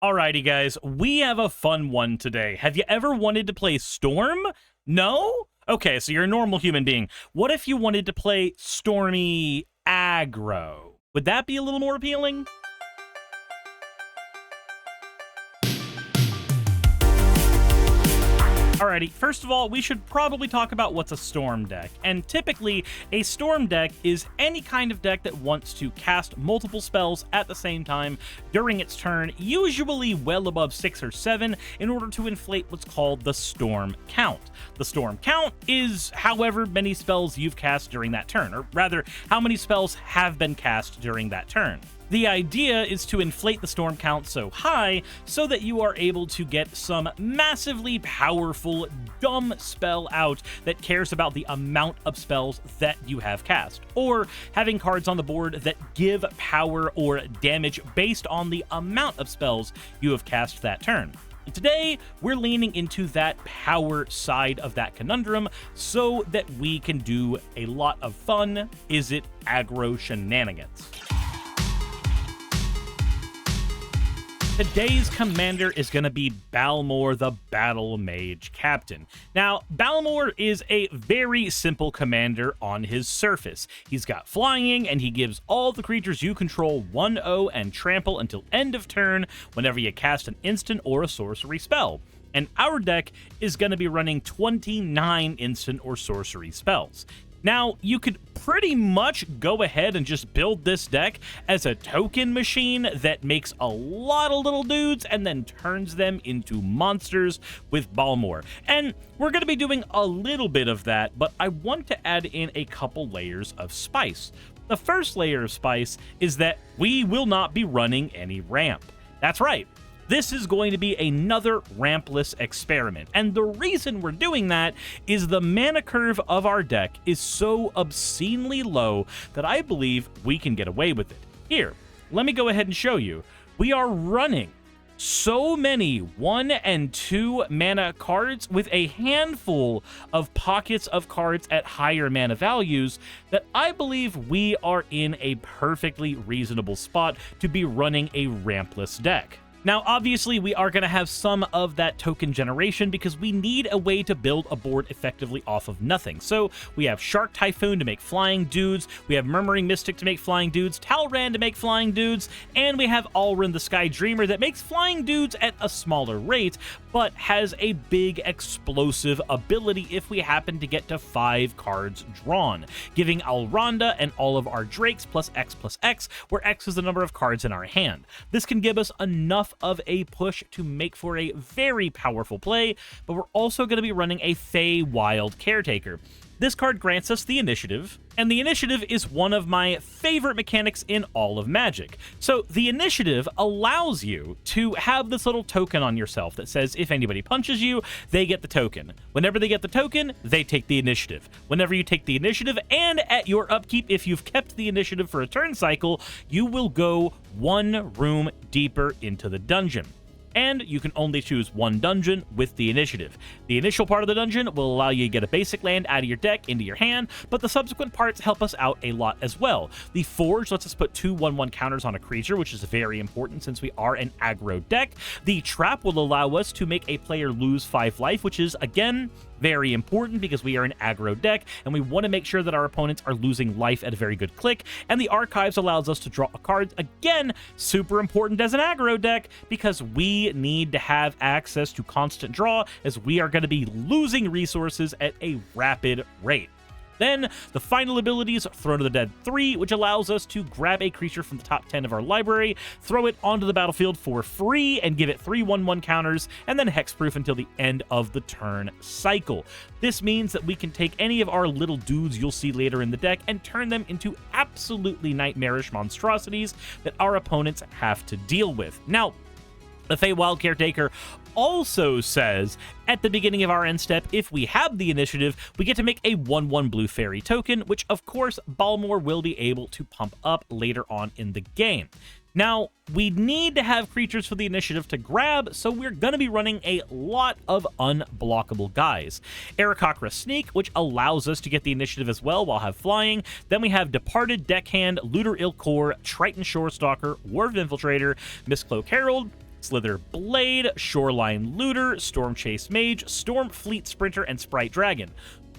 Alrighty, guys, we have a fun one today. Have you ever wanted to play Storm? No? Okay, so you're a normal human being. What if you wanted to play Stormy Aggro? Would that be a little more appealing? Alrighty, first of all, we should probably talk about what's a Storm deck. And typically, a Storm deck is any kind of deck that wants to cast multiple spells at the same time during its turn, usually well above 6 or 7, in order to inflate what's called the Storm count. The Storm count is however many spells you've cast during that turn, or rather, how many spells have been cast during that turn. The idea is to inflate the storm count so high so that you are able to get some massively powerful, dumb spell out that cares about the amount of spells that you have cast, or having cards on the board that give power or damage based on the amount of spells you have cast that turn. And today, we're leaning into that power side of that conundrum so that we can do a lot of fun Is It Aggro shenanigans. Today's commander is going to be Balmor, the Battle Mage Captain. Now, Balmor is a very simple commander on his surface. He's got flying, and he gives all the creatures you control 1/0 and trample until end of turn whenever you cast an instant or a sorcery spell. And our deck is going to be running 29 instant or sorcery spells. Now, you could pretty much go ahead and just build this deck as a token machine that makes a lot of little dudes and then turns them into monsters with Balmor. And we're going to be doing a little bit of that, but I want to add in a couple layers of spice. The first layer of spice is that we will not be running any ramp. That's right. This is going to be another rampless experiment, and the reason we're doing that is the mana curve of our deck is so obscenely low that I believe we can get away with it. Here, let me go ahead and show you. We are running so many 1 and 2 mana cards with a handful of pockets of cards at higher mana values that I believe we are in a perfectly reasonable spot to be running a rampless deck. Now, obviously, we are going to have some of that token generation because we need a way to build a board effectively off of nothing. So we have Shark Typhoon to make flying dudes, we have Murmuring Mystic to make flying dudes, Talran to make flying dudes, and we have Alrund the Sky Dreamer that makes flying dudes at a smaller rate, but has a big explosive ability if we happen to get to 5 cards drawn, giving Alranda and all of our Drakes plus X, where X is the number of cards in our hand. This can give us enough of a push to make for a very powerful play, but we're also going to be running a Feywild Caretaker. This card grants us the initiative, and the initiative is one of my favorite mechanics in all of Magic. So the initiative allows you to have this little token on yourself that says if anybody punches you, they get the token. Whenever they get the token, they take the initiative. Whenever you take the initiative, and at your upkeep, if you've kept the initiative for a turn cycle, you will go 1 room deeper into the dungeon. And you can only choose 1 dungeon with the initiative. The initial part of the dungeon will allow you to get a basic land out of your deck into your hand, but the subsequent parts help us out a lot as well. The Forge lets us put 2 1/1 counters on a creature, which is very important since we are an aggro deck. The Trap will allow us to make a player lose 5 life, which is, again, very important because we are an aggro deck and we want to make sure that our opponents are losing life at a very good click. And the Archives allows us to draw a card, again, super important as an aggro deck because we need to have access to constant draw as we are going to be losing resources at a rapid rate. Then, the final ability is Throne of the Dead 3, which allows us to grab a creature from the top 10 of our library, throw it onto the battlefield for free, and give it 3 1/1 counters, and then hexproof until the end of the turn cycle. This means that we can take any of our little dudes you'll see later in the deck and turn them into absolutely nightmarish monstrosities that our opponents have to deal with. Now, the Feywild Caretaker also says at the beginning of our end step, if we have the initiative, we get to make a 1/1 blue fairy token, which of course Balmor will be able to pump up later on in the game. Now, we need to have creatures for the initiative to grab, so we're going to be running a lot of unblockable guys. Aarakocra Sneak, which allows us to get the initiative as well while have flying. Then we have Departed Deckhand, Looter Ilkor, Triton Shorestalker, Dwarf Infiltrator, Mistcloak Herald, Slither Blade, Shoreline Looter, Storm Chase Mage, Storm Fleet Sprinter, and Sprite Dragon.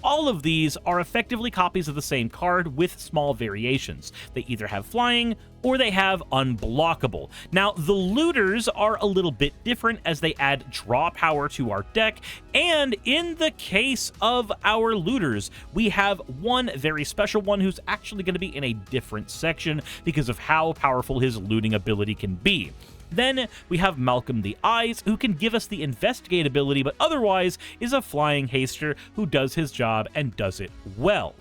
All of these are effectively copies of the same card with small variations. They either have flying or they have unblockable. Now, the looters are a little bit different as they add draw power to our deck, and in the case of our looters, we have one very special one who's actually going to be in a different section because of how powerful his looting ability can be. Then we have Malcolm the Eyes, who can give us the investigate ability, but otherwise is a flying haster who does his job and does it well.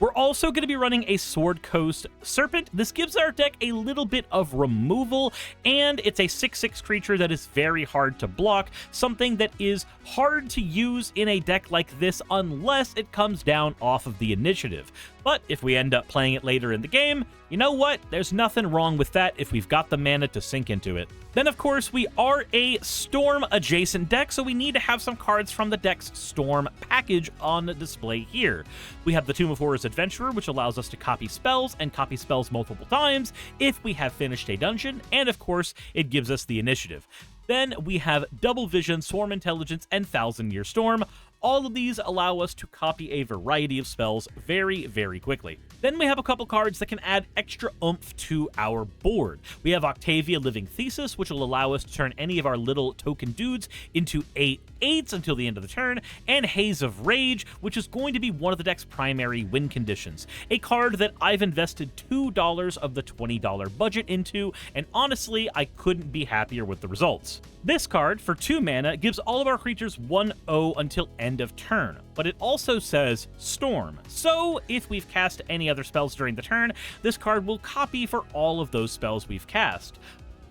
We're also going to be running a Sword Coast Serpent. This gives our deck a little bit of removal, and it's a 6/6 creature that is very hard to block, something that is hard to use in a deck like this unless it comes down off of the initiative. But if we end up playing it later in the game, you know what? There's nothing wrong with that if we've got the mana to sink into it. Then, of course, we are a Storm-adjacent deck, so we need to have some cards from the deck's Storm package on display here. We have the Tomb of Horrors Adventurer, which allows us to copy spells and copy spells multiple times if we have finished a dungeon, and of course, it gives us the initiative. Then we have Double Vision, Swarm Intelligence, and Thousand Year Storm. All of these allow us to copy a variety of spells very, very quickly. Then we have a couple cards that can add extra oomph to our board. We have Octavia Living Thesis, which will allow us to turn any of our little token dudes into 8/8s until the end of the turn, and Haze of Rage, which is going to be one of the deck's primary win conditions. A card that I've invested $2 of the $20 budget into, and honestly, I couldn't be happier with the results. This card, for 2 mana, gives all of our creatures 1/0 until end of turn, but it also says Storm. So, if we've cast any other spells during the turn, this card will copy for all of those spells we've cast.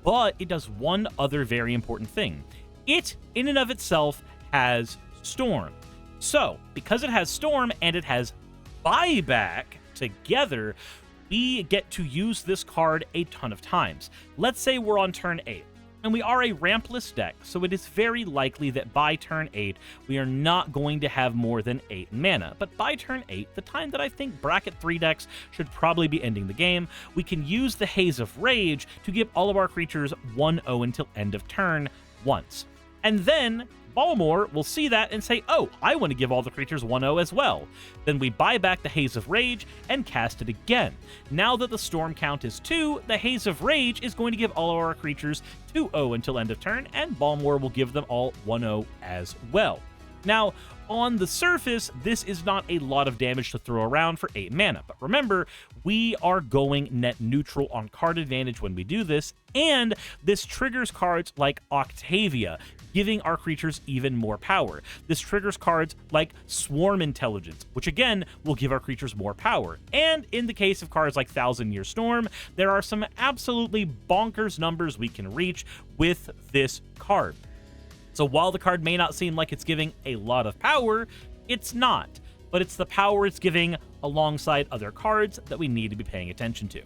But it does one other very important thing. It, in and of itself, has Storm. So, because it has Storm and it has Buyback together, we get to use this card a ton of times. Let's say we're on turn 8. And we are a rampless deck, so it is very likely that by turn 8, we are not going to have more than 8 mana. But by turn 8, the time that I think bracket 3 decks should probably be ending the game, we can use the Haze of Rage to give all of our creatures 1/0 until end of turn once. And then Balmor will see that and say, oh, I want to give all the creatures 1/0 as well. Then we buy back the Haze of Rage and cast it again. Now that the Storm count is 2, the Haze of Rage is going to give all of our creatures 2/0 until end of turn, and Balmor will give them all 1/0 as well. Now, on the surface, this is not a lot of damage to throw around for 8 mana, but remember, we are going net neutral on card advantage when we do this, and this triggers cards like Octavia, giving our creatures even more power. This triggers cards like Swarm Intelligence, which again will give our creatures more power. And in the case of cards like Thousand Year Storm, there are some absolutely bonkers numbers we can reach with this card. So while the card may not seem like it's giving a lot of power, it's not. But it's the power it's giving alongside other cards that we need to be paying attention to.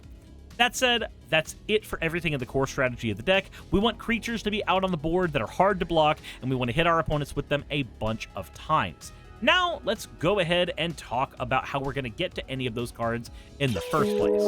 That said, that's it for everything in the core strategy of the deck. We want creatures to be out on the board that are hard to block, and we want to hit our opponents with them a bunch of times. Now, let's go ahead and talk about how we're going to get to any of those cards in the first place.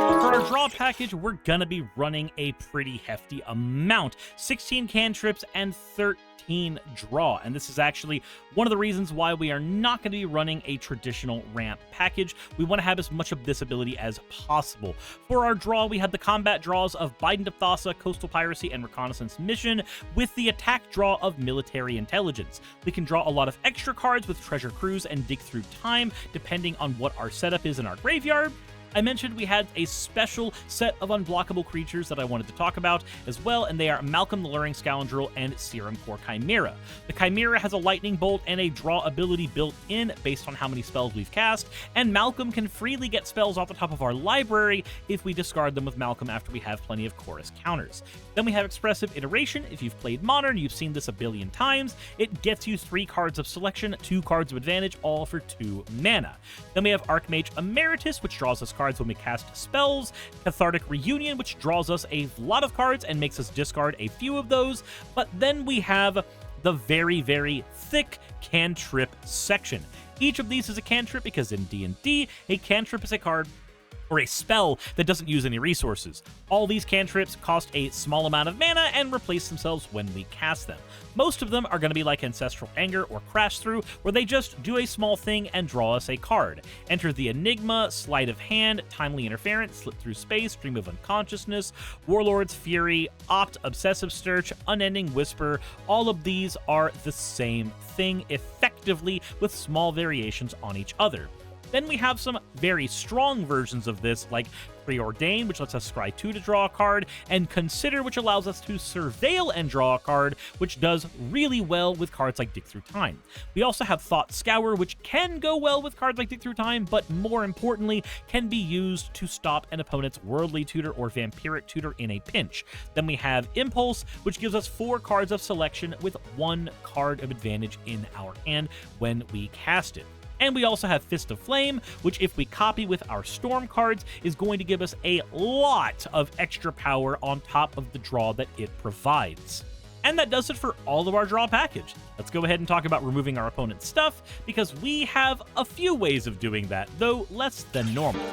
For our draw package, we're going to be running a pretty hefty amount. 16 cantrips and 13 draw. And this is actually one of the reasons why we are not going to be running a traditional ramp package. We want to have as much of this ability as possible. For our draw, we have the combat draws of Biden of Thassa, Coastal Piracy, and Reconnaissance Mission, with the attack draw of Military Intelligence. We can draw a lot of extra cards with Treasure Cruise and Dig Through Time, depending on what our setup is in our graveyard. I mentioned we had a special set of unblockable creatures that I wanted to talk about as well, and they are Malcolm the Luring Scoundrel and Serum Core Chimera. The Chimera has a Lightning Bolt and a draw ability built in based on how many spells we've cast, and Malcolm can freely get spells off the top of our library if we discard them with Malcolm after we have plenty of chorus counters. Then we have Expressive Iteration. If you've played Modern, you've seen this a billion times. It gets you 3 cards of selection, 2 cards of advantage, all for 2 mana. Then we have Archmage Emeritus, which draws us cards when we cast spells, Cathartic Reunion, which draws us a lot of cards and makes us discard a few of those, but then we have the very, very thick cantrip section. Each of these is a cantrip because in D&D, a cantrip is a card or a spell that doesn't use any resources. All these cantrips cost a small amount of mana and replace themselves when we cast them. Most of them are going to be like Ancestral Anger or Crash Through, where they just do a small thing and draw us a card. Enter the Enigma, Sleight of Hand, Timely Interference, Slip Through Space, Dream of Unconsciousness, Warlord's Fury, Opt, Obsessive Search, Unending Whisper. All of these are the same thing, effectively, with small variations on each other. Then we have some very strong versions of this, like Preordain, which lets us scry 2 to draw a card, and Consider, which allows us to surveil and draw a card, which does really well with cards like Dig Through Time. We also have Thought Scour, which can go well with cards like Dig Through Time, but more importantly, can be used to stop an opponent's Worldly Tutor or Vampiric Tutor in a pinch. Then we have Impulse, which gives us 4 cards of selection with 1 card of advantage in our hand when we cast it. And we also have Fist of Flame, which if we copy with our Storm cards, is going to give us a lot of extra power on top of the draw that it provides. And that does it for all of our draw package. Let's go ahead and talk about removing our opponent's stuff, because we have a few ways of doing that, though less than normal.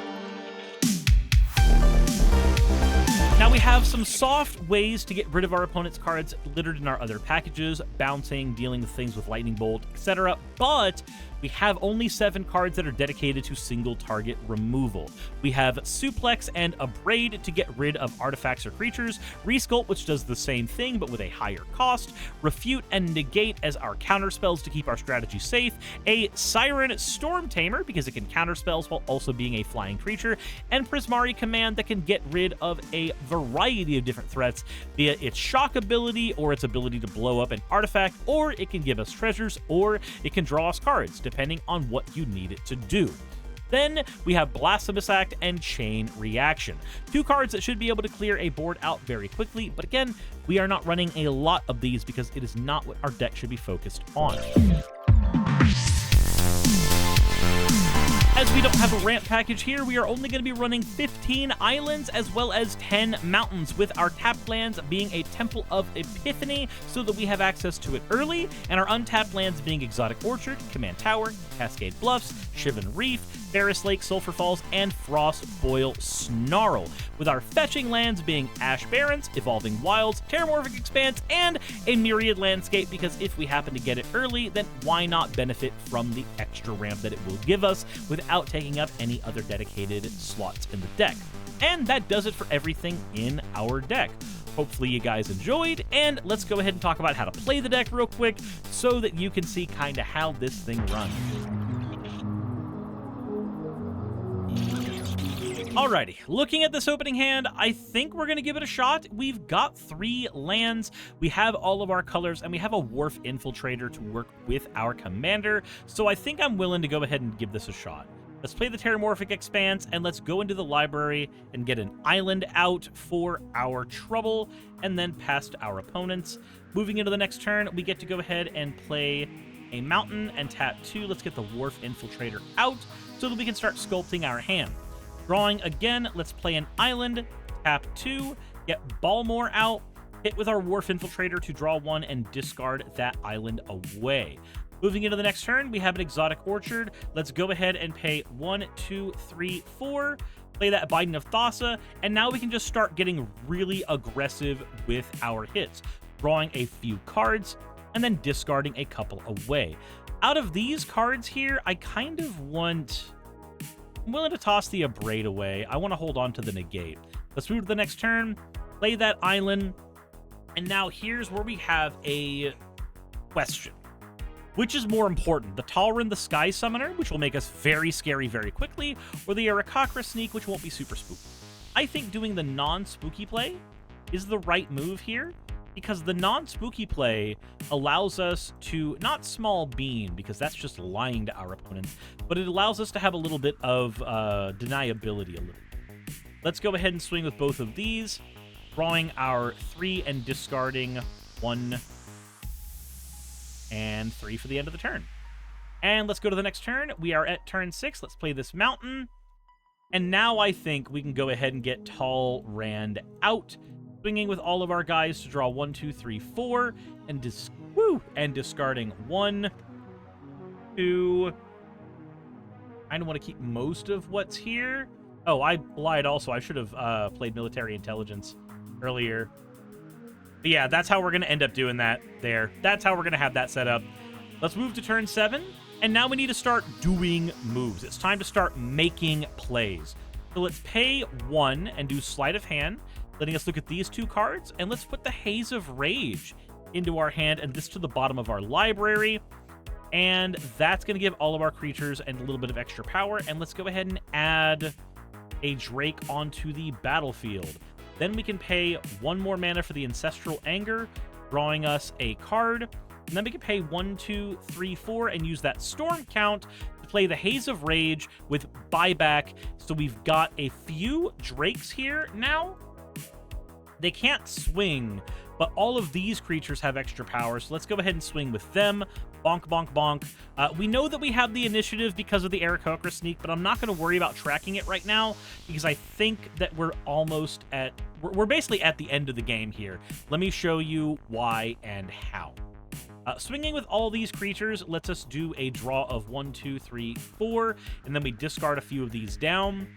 Now we have some soft ways to get rid of our opponent's cards littered in our other packages, bouncing, dealing with things with Lightning Bolt, etc., but we have only 7 cards that are dedicated to single target removal. We have Suplex and Abrade to get rid of artifacts or creatures, Resculpt, which does the same thing but with a higher cost, Refute and Negate as our counter spells to keep our strategy safe, a Siren Storm Tamer because it can counter spells while also being a flying creature, and Prismari Command that can get rid of a variety of different threats via its shock ability or its ability to blow up an artifact, or it can give us treasures, or it can draw us cards, depending on what you need it to do. Then we have Blasphemous Act and Chain Reaction. 2 cards that should be able to clear a board out very quickly, but again, we are not running a lot of these because it is not what our deck should be focused on. As we don't have a ramp package here, we are only going to be running 15 islands as well as 10 mountains, with our tapped lands being a Temple of Epiphany so that we have access to it early, and our untapped lands being Exotic Orchard, Command Tower, Cascade Bluffs, Shivan Reef, Ferris Lake, Sulphur Falls, and Frost Boil Snarl, with our fetching lands being Ash Barrens, Evolving Wilds, Terramorphic Expanse, and a Myriad Landscape, because if we happen to get it early, then why not benefit from the extra ramp that it will give us without taking up any other dedicated slots in the deck. And that does it for everything in our deck. Hopefully you guys enjoyed, and let's go ahead and talk about how to play the deck real quick so that you can see kind of how this thing runs. Alrighty, looking at this opening hand, I think we're going to give it a shot. We've got 3 lands, we have all of our colors, and we have a Wharf Infiltrator to work with our commander, so I think I'm willing to go ahead and give this a shot. Let's play the Terramorphic Expanse, and let's go into the library and get an island out for our trouble, and then past our opponents. Moving into the next turn, we get to go ahead and play a mountain and tap 2. Let's get the Wharf Infiltrator out so that we can start sculpting our hand. Drawing again, let's play an island, tap 2, get Balmor out, hit with our Wharf Infiltrator to draw 1 and discard that island away. Moving into the next turn, we have an Exotic Orchard. Let's go ahead and pay 1, 2, 3, 4, play that Biden of Thassa, and now we can just start getting really aggressive with our hits, drawing a few cards, and then discarding a couple away. Out of these cards here, I kind of I'm willing to toss the Abrade away. I want to hold on to the Negate. Let's move to the next turn, play that island, and now here's where we have a question. Which is more important, the Talrin the Sky Summoner, which will make us very scary very quickly, or the Arakocra Sneak, which won't be super spooky? I think doing the non-spooky play is the right move here, because the non-spooky play allows us to not small bean, because that's just lying to our opponents, but it allows us to have a little bit of deniability a little bit. Let's go ahead and swing with both of these, drawing our 3 and discarding 1 and 3 for the end of the turn. And let's go to the next turn. We are at turn 6. Let's play this mountain. And now I think we can go ahead and get Tall Rand out, swinging with all of our guys to draw 1, 2, 3, 4, and discarding 1, 2. I want to keep most of what's here. Oh, I lied also. I should have played military intelligence earlier. But yeah, that's how we're going to end up doing that there. That's how we're going to have that set up. Let's move to turn 7. And now we need to start doing moves. It's time to start making plays. So let's pay 1 and do sleight of hand, letting us look at these 2 cards. And let's put the Haze of Rage into our hand and this to the bottom of our library. And that's going to give all of our creatures a little bit of extra power. And let's go ahead and add a Drake onto the battlefield. Then we can pay 1 more mana for the Ancestral Anger, drawing us a card. And then we can pay 1, 2, 3, 4 and use that Storm count to play the Haze of Rage with buyback. So we've got a few Drakes here now. They can't swing, but all of these creatures have extra power. So let's go ahead and swing with them. Bonk, bonk, bonk. We know that we have the initiative because of the Aarakocra sneak, but I'm not going to worry about tracking it right now because I think that we're almost at... We're basically at the end of the game here. Let me show you why and how. Swinging with all these creatures lets us do a draw of 1, 2, 3, 4, and then we discard a few of these down.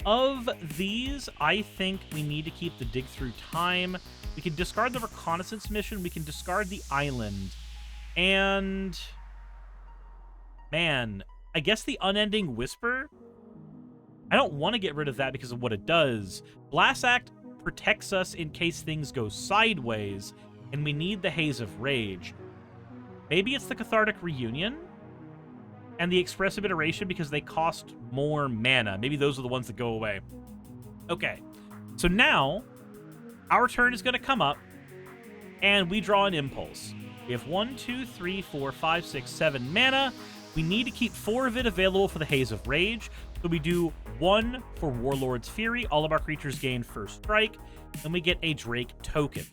Of these, I think we need to keep the Dig Through Time. We can discard the Reconnaissance Mission. We can discard the Island. And... man, I guess the Unending Whisper? I don't want to get rid of that because of what it does. Blast Act protects us in case things go sideways, and we need the Haze of Rage. Maybe it's the Cathartic Reunion and the Expressive Iteration because they cost more mana. Maybe those are the ones that go away. Okay, so now our turn is going to come up, and we draw an Impulse. We have 1, 2, 3, 4, 5, 6, 7 mana. We need to keep 4 of it available for the Haze of Rage. So we do 1 for Warlord's Fury. All of our creatures gain first strike, and we get a Drake token.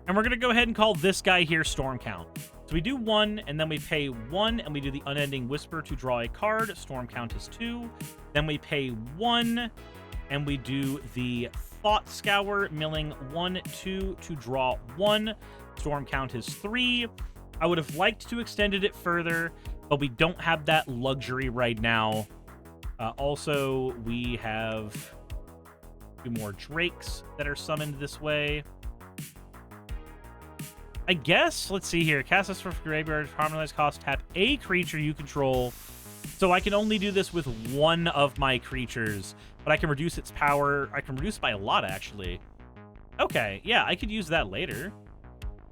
And we're going to go ahead and call this guy here Storm Count. So we do 1, and then we pay 1, and we do the Unending Whisper to draw a card. Storm Count is 2. Then we pay 1, and we do the Thought Scour, milling 1, 2 to draw 1. Storm Count is 3. I would have liked to extended it further, but we don't have that luxury right now. Also, we have 2 more Drakes that are summoned this way. I guess, let's see here. Cast this from graveyard, harmonize cost, tap a creature you control. So I can only do this with 1 of my creatures, but I can reduce its power. I can reduce by a lot, actually. Okay, yeah, I could use that later.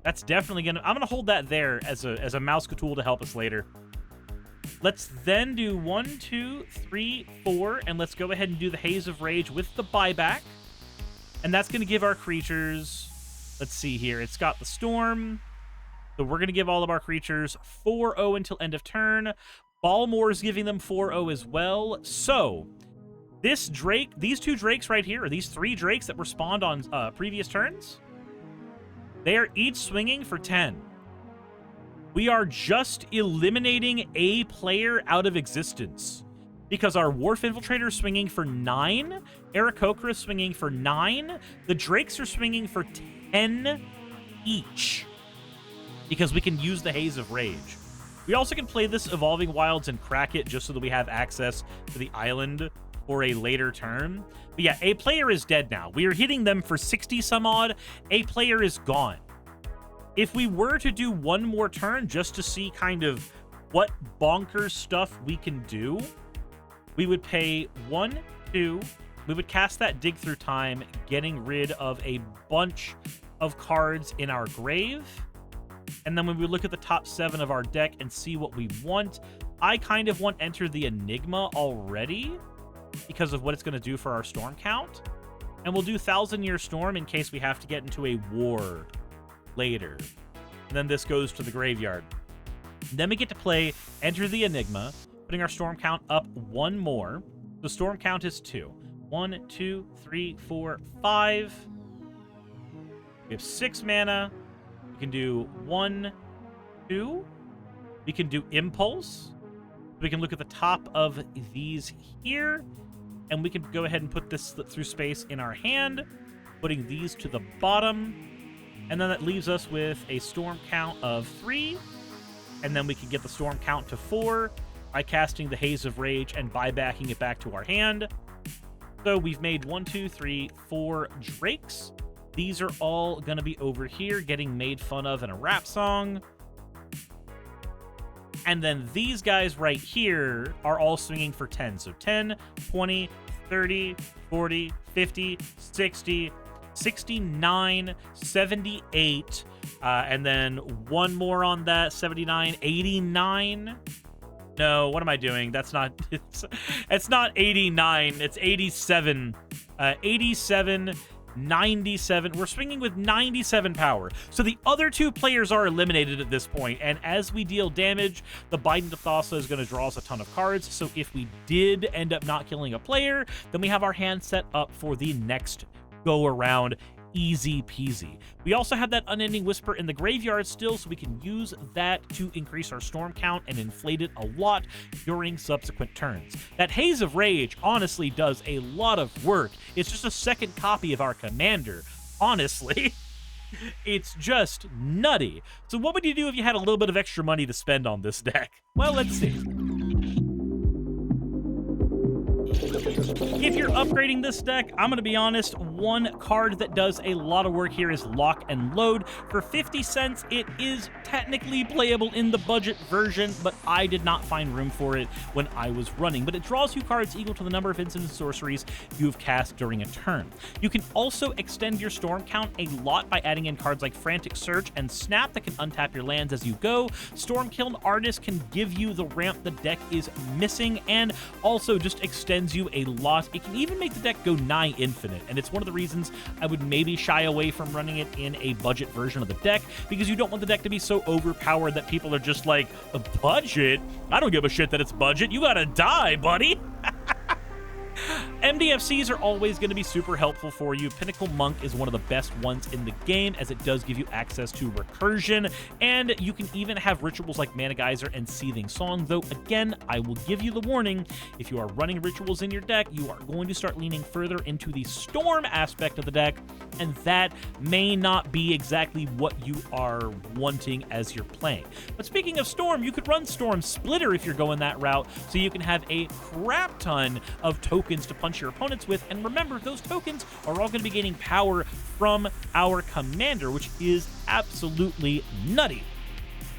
That's definitely gonna... I'm gonna hold that there as a mouse tool to help us later. Let's then do 1, 2, 3, 4, and let's go ahead and do the Haze of Rage with the buyback. And that's gonna give our creatures... Let's see here. It's got the Storm. So we're going to give all of our creatures 4-0 until end of turn. Balmor is giving them 4-0 as well. So this Drake, these 2 Drakes right here, or these 3 Drakes that were spawned on previous turns, they are each swinging for 10. We are just eliminating a player out of existence. Because our Wharf Infiltrator is swinging for 9, Aarakocra is swinging for 9, the Drakes are swinging for 10 each. Because we can use the Haze of Rage. We also can play this Evolving Wilds and crack it just so that we have access to the island for a later turn. But yeah, a player is dead now. We are hitting them for 60 some odd. A player is gone. If we were to do 1 more turn just to see kind of what bonkers stuff we can do, we would pay 1, 2. We would cast that Dig Through Time, getting rid of a bunch of cards in our grave. And then when we look at the top 7 of our deck and see what we want, I kind of want Enter the Enigma already because of what it's going to do for our Storm count. And we'll do 1,000-Year Storm in case we have to get into a war later. And then this goes to the graveyard. Then we get to play Enter the Enigma, putting our Storm count up 1 more. The Storm count is 2. 1, 2, 3, 4, 5. We have 6 mana. We can do 1, 2. We can do Impulse. We can look at the top of these here, and we can go ahead and put this through space in our hand, putting these to the bottom. And then that leaves us with a Storm count of 3. And then we can get the Storm count to 4. by casting the Haze of Rage and buybacking it back to our hand. So we've made 1, 2, 3, 4 Drakes. These are all going to be over here getting made fun of in a rap song. And then these guys right here are all swinging for 10. So 10, 20, 30, 40, 50, 60, 69, 78, and then one more on that, 79, 89. No, what am I doing? That's not, it's not 89, it's 87. 87, 97. We're swinging with 97 power. So the other two players are eliminated at this point, and as we deal damage, the Biden of Thassa is going to draw us a ton of cards. So if we did end up not killing a player, then we have our hand set up for the next go around. Easy peasy. We also have that Unending Whisper in the graveyard still, so we can use that to increase our storm count and inflate it a lot during subsequent turns. That Haze of Rage honestly does a lot of work. It's just a second copy of our commander, honestly. It's just nutty. So what would you do if you had a little bit of extra money to spend on this deck? Well, let's see. If you're upgrading this deck, I'm going to be honest, one card that does a lot of work here is Lock and Load. For 50 cents, it is technically playable in the budget version, but I did not find room for it when I was running. But it draws you cards equal to the number of instant sorceries you've cast during a turn. You can also extend your storm count a lot by adding in cards like Frantic Search and Snap that can untap your lands as you go. Stormkiln Artist can give you the ramp the deck is missing, and also just extends you a lot. It can even make the deck go nigh infinite, and it's one of the reasons I would maybe shy away from running it in a budget version of the deck, because you don't want the deck to be so overpowered that people are just like, a budget? I don't give a shit that it's budget. You gotta die, buddy. MDFCs are always going to be super helpful for you. Pinnacle Monk is one of the best ones in the game, as it does give you access to recursion, and you can even have rituals like Mana Geyser and Seething Song, though again, I will give you the warning, if you are running rituals in your deck, you are going to start leaning further into the storm aspect of the deck, and that may not be exactly what you are wanting as you're playing. But speaking of storm, you could run Storm Splitter if you're going that route, so you can have a crap ton of tokens to punch your opponents with, and remember, those tokens are all going to be gaining power from our commander, which is absolutely nutty.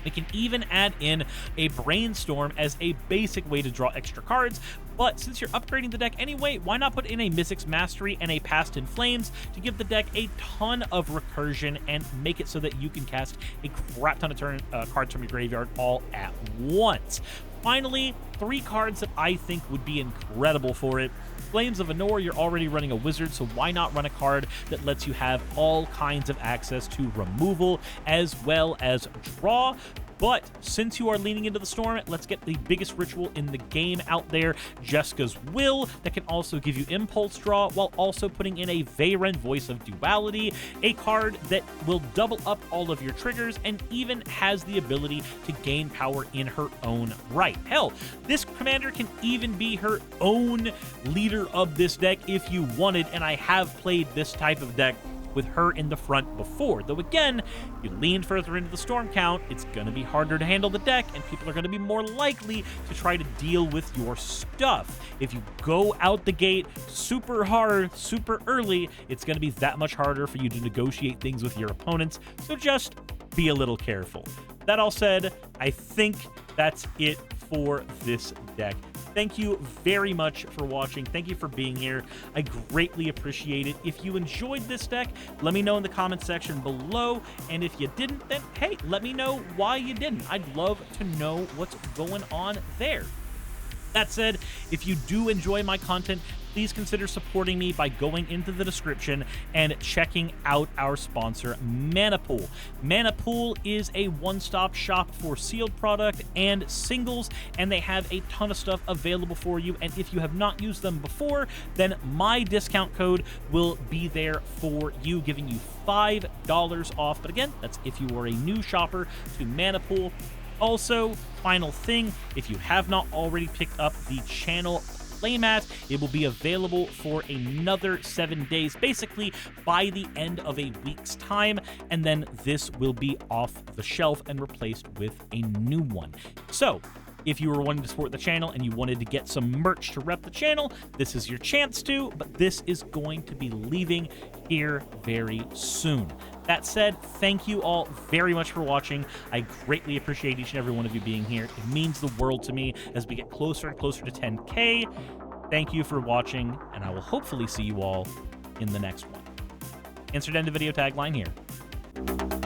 We can even add in a Brainstorm as a basic way to draw extra cards, but since you're upgrading the deck anyway, why not put in a Mystic's Mastery and a Past in Flames to give the deck a ton of recursion and make it so that you can cast a crap ton of cards from your graveyard all at once. Finally, 3 cards that I think would be incredible for it. Flames of Anor, you're already running a wizard, so why not run a card that lets you have all kinds of access to removal as well as draw? But since you are leaning into the storm, let's get the biggest ritual in the game out there, Jeska's Will, that can also give you impulse draw while also putting in a Veyran Voice of Duality, a card that will double up all of your triggers and even has the ability to gain power in her own right. Hell, this commander can even be her own leader of this deck if you wanted, and I have played this type of deck with her in the front before. Though again, you lean further into the storm count, it's going to be harder to handle the deck, and people are going to be more likely to try to deal with your stuff. If you go out the gate super hard, super early, it's going to be that much harder for you to negotiate things with your opponents, so just be a little careful. That all said, I think that's it for this deck. Thank you very much for watching. Thank you for being here. I greatly appreciate it. If you enjoyed this deck, let me know in the comment section below. And if you didn't, then hey, let me know why you didn't. I'd love to know what's going on there. That said, if you do enjoy my content, please consider supporting me by going into the description and checking out our sponsor, Manapool. Manapool is a one-stop shop for sealed product and singles, and they have a ton of stuff available for you. And if you have not used them before, then my discount code will be there for you, giving you $5 off. But again, that's if you are a new shopper to Manapool. Also, final thing, if you have not already picked up the channel playmat, it will be available for another 7 days, basically by the end of a week's time, and then this will be off the shelf and replaced with a new one. So If you were wanting to support the channel and you wanted to get some merch to rep the channel, this is your chance to, but this is going to be leaving here very soon. That said, thank you all very much for watching. I greatly appreciate each and every one of you being here. It means the world to me as we get closer and closer to 10K. Thank you for watching, and I will hopefully see you all in the next one. Insert end of video tagline here.